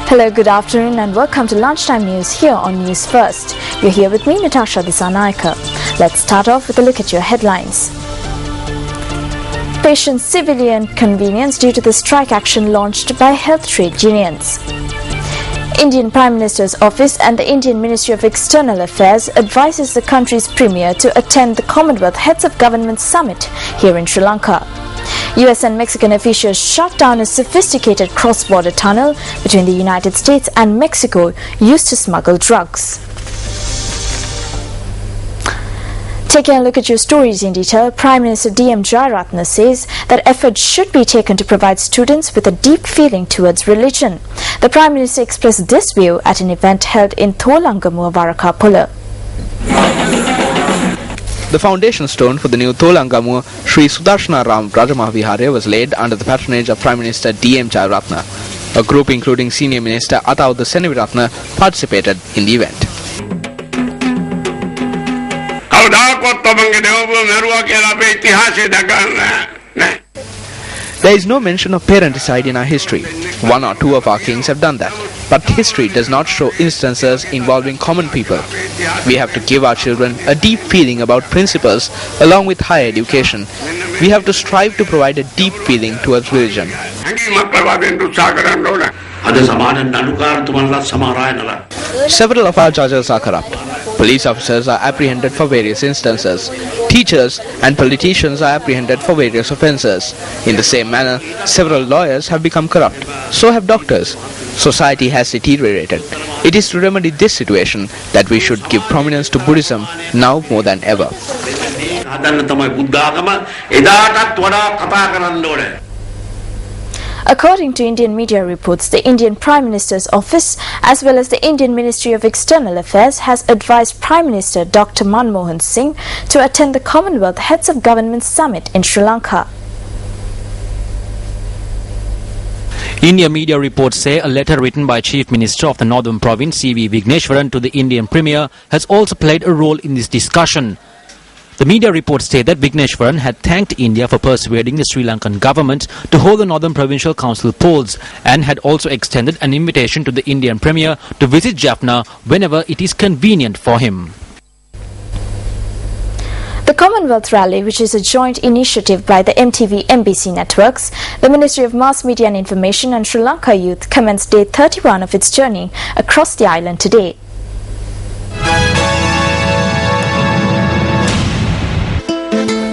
Hello, good afternoon and welcome to Lunchtime News here on News First. You're here with me, Natasha Disanaika. Let's start off with a look at your headlines. Patient civilian convenience due to the strike action launched by health trade unions. Indian Prime Minister's office and the Indian Ministry of External Affairs advises the country's premier to attend the Commonwealth Heads of Government Summit here in Sri Lanka. US and Mexican officials shut down a sophisticated cross-border tunnel between the United States and Mexico used to smuggle drugs. Taking a look at your stories in detail, Prime Minister D.M. Jayaratne says that efforts should be taken to provide students with a deep feeling towards religion. The Prime Minister expressed this view at an event held in Tholangamua Varakapula. The foundation stone for the new Tholangamua Sri Sudarshana Ram Rajamahavihare was laid under the patronage of Prime Minister D.M. Jayaratne. A group including Senior Minister Ataudda Senaviratne participated in the event. There is no mention of parenticide in our history. One or two of our kings have done that. But history does not show instances involving common people. We have to give our children a deep feeling about principles along with higher education. We have to strive to provide a deep feeling towards religion. Several of our judges are corrupt. Police officers are apprehended for various instances. Teachers and politicians are apprehended for various offences. In the same manner, several lawyers have become corrupt. So have doctors. Society has deteriorated. It is to remedy this situation that we should give prominence to Buddhism now more than ever. According to Indian media reports, the Indian Prime Minister's office as well as the Indian Ministry of External Affairs has advised Prime Minister Dr. Manmohan Singh to attend the Commonwealth Heads of Government Summit in Sri Lanka. India media reports say a letter written by Chief Minister of the Northern Province C.V. Vigneshwaran to the Indian Premier has also played a role in this discussion. The media reports state that Vigneshwaran had thanked India for persuading the Sri Lankan government to hold the Northern Provincial Council polls and had also extended an invitation to the Indian Premier to visit Jaffna whenever it is convenient for him. The Commonwealth Rally, which is a joint initiative by the MTV-MBC networks, the Ministry of Mass Media and Information and Sri Lanka Youth commenced day 31 of its journey across the island today.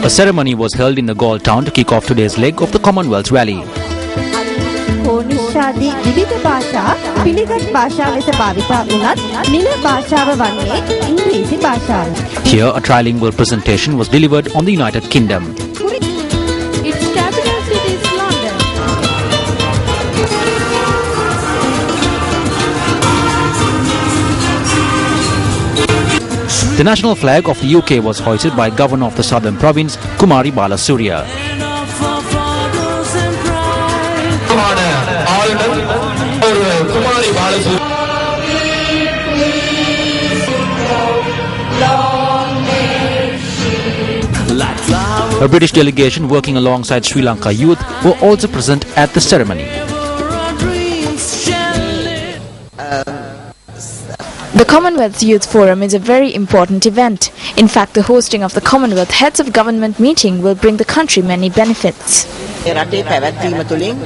A ceremony was held in the Galle town to kick off today's leg of the Commonwealth Rally. Here, a trilingual presentation was delivered on the United Kingdom. Its capital city is London. The national flag of the UK was hoisted by Governor of the Southern Province, Kumari Balasuriya. A British delegation working alongside Sri Lanka youth were also present at the ceremony. The Commonwealth Youth Forum is a very important event. In fact, the hosting of the Commonwealth Heads of Government meeting will bring the country many benefits. රටේ පැවැත්වීම තුළින්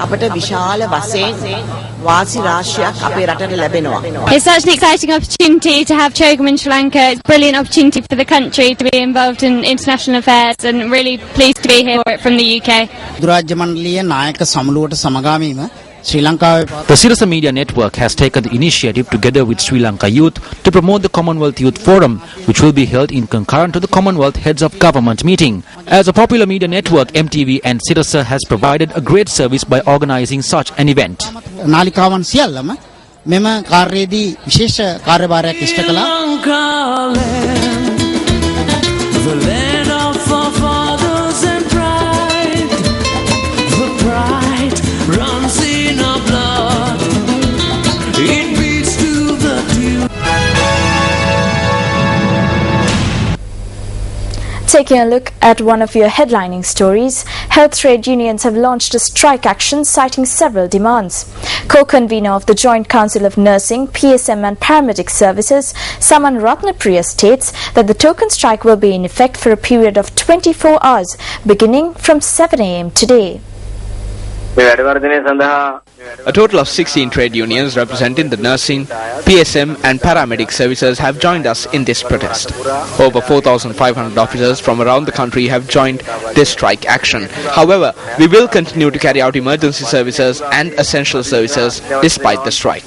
අපට විශාල වශයෙන් වාසි රාශියක් අපේ රටට ලැබෙනවා. It's such an exciting opportunity to have CHOGM in Sri Lanka. It's a brilliant opportunity for the country to be involved in international affairs and really pleased to be here from the UK. දුරාජ්‍ය මණ්ඩලීය නායක සමුළුවට සමගාමීව Sri Lanka. The Sirasa Media Network has taken the initiative together with Sri Lanka Youth to promote the Commonwealth Youth Forum, which will be held in concurrent to the Commonwealth Heads of Government meeting. As a popular media network, MTV and Sirasa has provided a great service by organizing such an event. නාලිකාවන් සියල්ලම මෙම කාර්යයේදී විශේෂ කාර්යභාරයක් ඉෂ්ට කළා. Taking a look at one of your headlining stories, health trade unions have launched a strike action citing several demands. Co-convener of the Joint Council of Nursing, PSM and Paramedic Services, Saman Ratnapriya states that the token strike will be in effect for a period of 24 hours beginning from 7 a.m. today. A total of 16 trade unions representing the nursing, PSM and paramedic services have joined us in this protest. Over 4,500 officers from around the country have joined this strike action. However, we will continue to carry out emergency services and essential services despite the strike.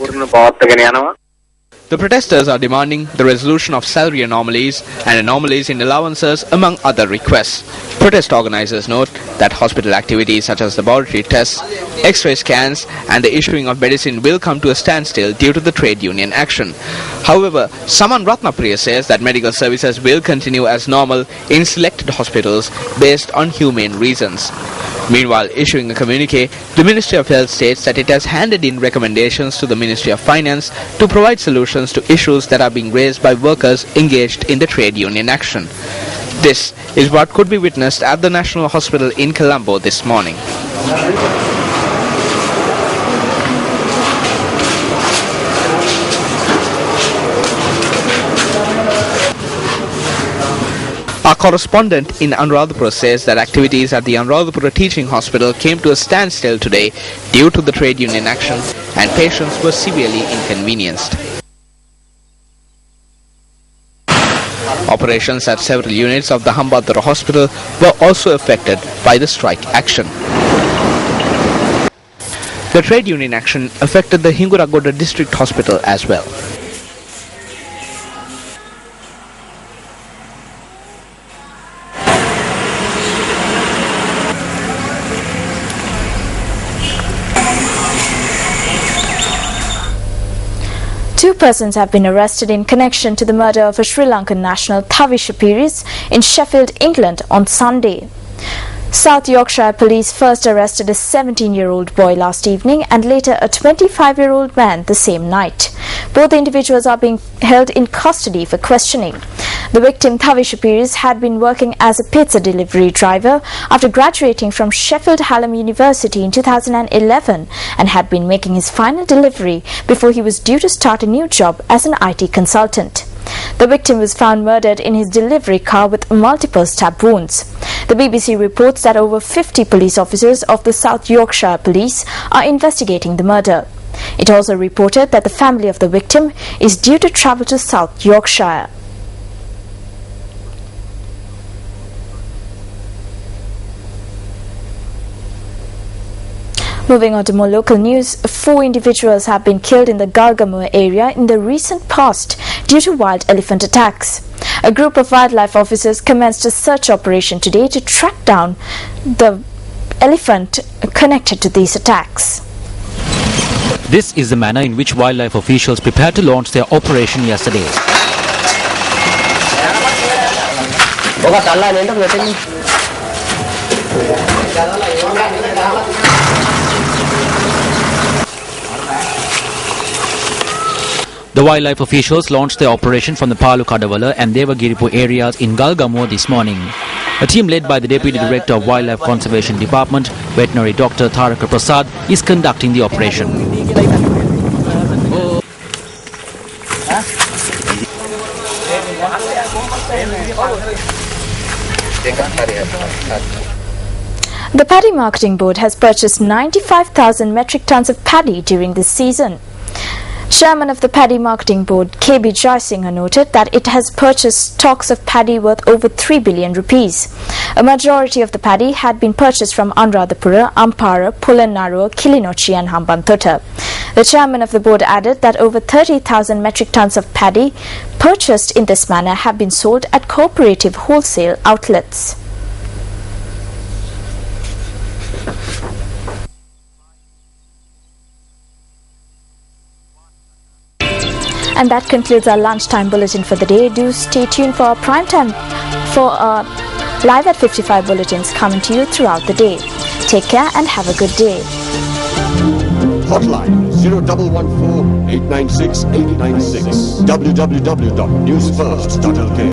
The protesters are demanding the resolution of salary anomalies and anomalies in allowances, among other requests. Protest organizers note that hospital activities such as laboratory tests, X-ray scans and the issuing of medicine will come to a standstill due to the trade union action. However, Saman Ratnapriya says that medical services will continue as normal in selected hospitals based on humane reasons. Meanwhile, issuing a communique, the Ministry of Health states that it has handed in recommendations to the Ministry of Finance to provide solutions to issues that are being raised by workers engaged in the trade union action. This is what could be witnessed at the National Hospital in Colombo this morning. Our correspondent in Anuradhapura says that activities at the Anuradhapura Teaching Hospital came to a standstill today due to the trade union action and patients were severely inconvenienced. Operations at several units of the Hambantota Hospital were also affected by the strike action. The trade union action affected the Hinguragoda District Hospital as well. Two persons have been arrested in connection to the murder of a Sri Lankan national Tavisha Piris in Sheffield, England on Sunday. South Yorkshire police first arrested a 17-year-old boy last evening and later a 25-year-old man the same night. Both individuals are being held in custody for questioning. The victim, Tavisha Piris, had been working as a pizza delivery driver after graduating from Sheffield Hallam University in 2011 and had been making his final delivery before he was due to start a new job as an IT consultant. The victim was found murdered in his delivery car with multiple stab wounds. The BBC reports that over 50 police officers of the South Yorkshire Police are investigating the murder. It also reported that the family of the victim is due to travel to South Yorkshire. Moving on to more local news, 4 individuals have been killed in the Gargamur area in the recent past due to wild elephant attacks. A group of wildlife officers commenced a search operation today to track down the elephant connected to these attacks. This is the manner in which wildlife officials prepared to launch their operation yesterday. The wildlife officials launched their operation from the Palu Kadavala and Devagiripu areas in Galgamuwa this morning. A team led by the Deputy Director of Wildlife Conservation Department, Veterinary Dr. Taraka Prasad, is conducting the operation. The Paddy Marketing Board has purchased 95,000 metric tons of paddy during this season. Chairman of the Paddy Marketing Board, KB Jaisinghe, noted that it has purchased stocks of paddy worth over 3 billion rupees. A majority of the paddy had been purchased from Anuradhapura, Ampara, Pulannaruwa, Kilinochchi and Hambantota. The chairman of the board added that over 30,000 metric tons of paddy purchased in this manner have been sold at cooperative wholesale outlets. And that concludes our lunchtime bulletin for the day. Do stay tuned for our prime time for live at 55 bulletins coming to you throughout the day. Take care and have a good day. Hotline 0114 896 896 www.newsfirst.lk